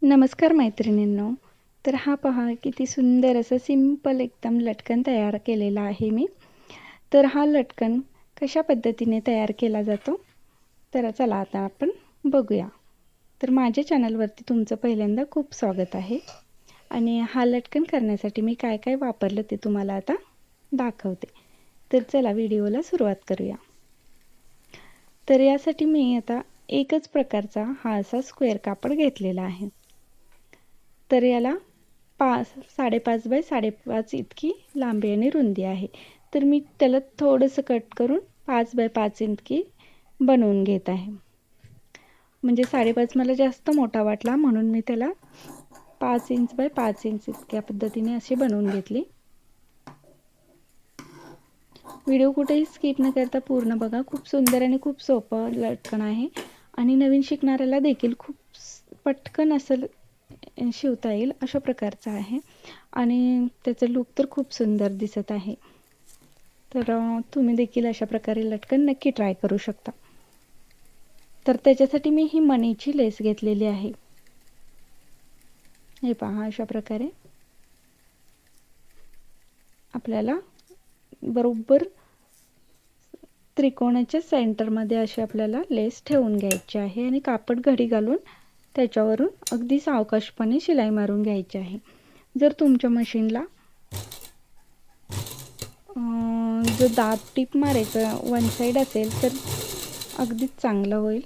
नमस्कार मैत्रिणींनो. तर हा पहा किती सुंदर असं सिंपल एकदम लटकन तयार केलेला आहे मी. तर हा लटकन कशा पद्धतीने तयार केला जातो तर चला आता आपण बघूया. तर माझ्या चॅनलवरती तुमचं पहिल्यांदा खूप स्वागत आहे. आणि हा लटकन करण्यासाठी मी काय काय वापरलं ते तुम्हाला आता दाखवते. तर चला व्हिडिओला सुरुवात करूया. तर यासाठी मी आता एकच प्रकारचा हा असा स्क्वेअर कापड घेतलेला आहे. तर याला 5.5 बाय 5.5 इतकी लांबी आणि रुंदी आहे. तर मी त्याला थोडंसं कट करून 5 बाय 5 इतकी बनवून घेत आहे. म्हणजे 5.5 मला जास्त मोठा वाटला म्हणून मी त्याला 5 इंच बाय 5 इंच इतक्या पद्धतीने अशी बनवून घेतली. व्हिडिओ कुठेही स्किप न करता पूर्ण बघा. खूप सुंदर आणि खूप सोपं लटकन आहे आणि नवीन शिकणाऱ्याला देखील खूप पटकन असं शिवता येईल अशा प्रकारचं आहे आणि त्याचं लुक तर खूप सुंदर दिसत आहे. तर तुम्ही देखील अशा प्रकारे लटकन नक्की ट्राय करू शकता. तर त्याच्यासाठी मी ही मणीची लेस घेतलेली आहे. हे पहा, अशा प्रकारे आपल्याला बरोबर त्रिकोणाच्या सेंटरमध्ये अशी आपल्याला लेस ठेवून घ्यायची आहे आणि कापड घडी घालून त्याच्यावरून अगदी सावकाशपणे शिलाई मारून घ्यायची आहे. जर तुमच्या मशीनला जो दाब टीप मारायचा वन साईड असेल तर अगदीच चांगलं होईल.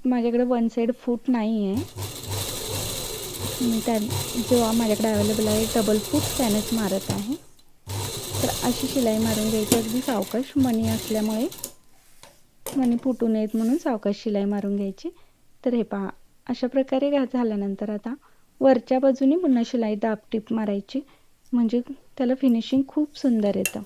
माझ्याकडे वन साईड फूट नाही आहे. मी त्या जो माझ्याकडे अवेलेबल आहे डबल फूट त्यानेच मारत आहे. तर अशी शिलाई मारून घ्यायची अगदी सावकाश. मणी असल्यामुळे मणी फुटू नयेत म्हणून सावकाश शिलाई मारून घ्यायची. तर हे पहा, अशा प्रकारे झाल्यानंतर आता वरच्या बाजूने पुन्हा शिलाई दाब टीप मारायची म्हणजे त्याला फिनिशिंग खूप सुंदर येतं.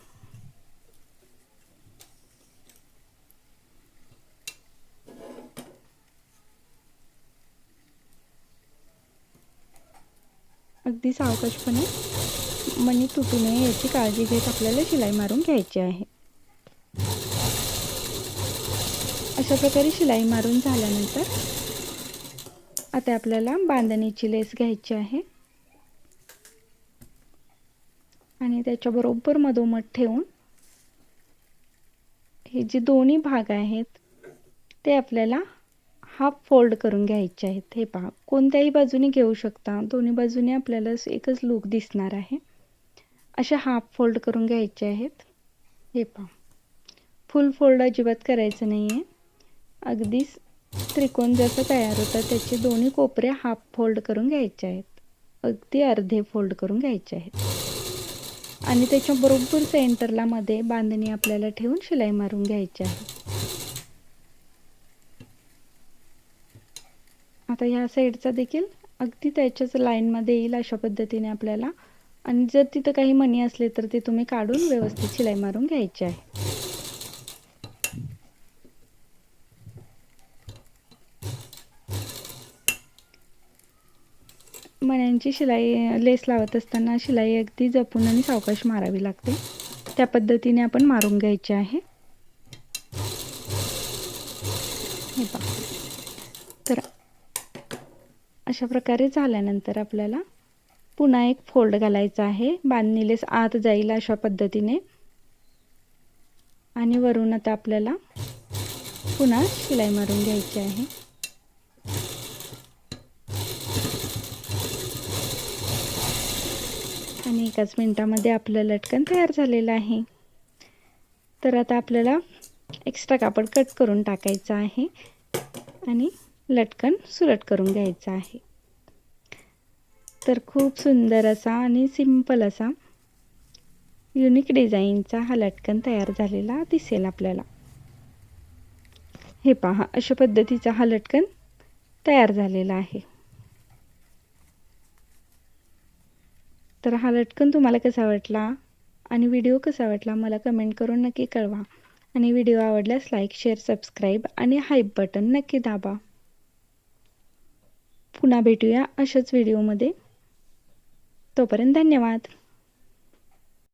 अगदी सावकाशपणे मणी तुटू नये याची काळजी घेत आपल्याला शिलाई मारून घ्यायची आहे. अशा प्रकारे शिलाई मारून झाल्यानंतर आता आपल्याला बांधणीची लेस घ्यायची आहे आणि त्याच्याबरोबर मधोमध ठेवून हे जे दोन्ही भाग आहेत ते आपल्याला हाफ फोल्ड करून घ्यायचे आहेत. हे पहा, कोणत्याही बाजूने घेऊ शकता. दोन्ही बाजूने आपल्याला एकच लूक दिसणार आहे. अशा हाफ फोल्ड करून घ्यायचे आहेत. हे पहा, फुल फोल्ड अजिबात करायचं नाही आहे. अगदीच त्रिकोण जसं तयार होतं त्याचे दोन्ही कोपरे हाफ फोल्ड करून घ्यायचे आहेत. अगदी अर्धे फोल्ड करून घ्यायचे आहेत आणि त्याच्याबरोबर सेंटरला मध्ये बांधणी आपल्याला ठेवून शिलाई मारून घ्यायची आहे. आता ह्या साईडचा देखील अगदी त्याच्याच लाईनमध्ये येईल अशा पद्धतीने आपल्याला. आणि जर तिथं काही मणी असले तर ते तुम्ही काढून व्यवस्थित शिलाई मारून घ्यायची आहे. मण्यांची शिलाई लेस लावत असताना शिलाई अगदी जपून आणि सावकाश मारावी लागते. त्या पद्धतीने आपण मारून घ्यायची आहे. हे पहा, तर अशा प्रकारे झाल्यानंतर आपल्याला पुन्हा एक फोल्ड घालायचा आहे. बांधणी लेस आत जाईल अशा पद्धतीने आणि वरून आता आपल्याला पुन्हा शिलाई मारून घ्यायची आहे. आणि एकाच मिनिटामध्ये आपलं लटकन तयार झालेलं आहे. तर आता आपल्याला एक्स्ट्रा कापड कट करून टाकायचं आहे आणि लटकन सुलट करून घ्यायचं आहे. तर खूप सुंदर असा आणि सिंपल असा युनिक डिझाईनचा हा लटकन तयार झालेला दिसेल आपल्याला. हे पहा, अशा पद्धतीचा हा लटकन तयार झालेला आहे. तर हा लटकन तुम्हाला कसा वाटला आणि व्हिडिओ कसा वाटला मला कमेंट करून नक्की कळवा. आणि व्हिडिओ आवडल्यास लाईक, शेअर, सबस्क्राईब आणि हाईप बटन नक्की दाबा. पुन्हा भेटूया अशाच व्हिडिओमध्ये. तोपर्यंत धन्यवाद.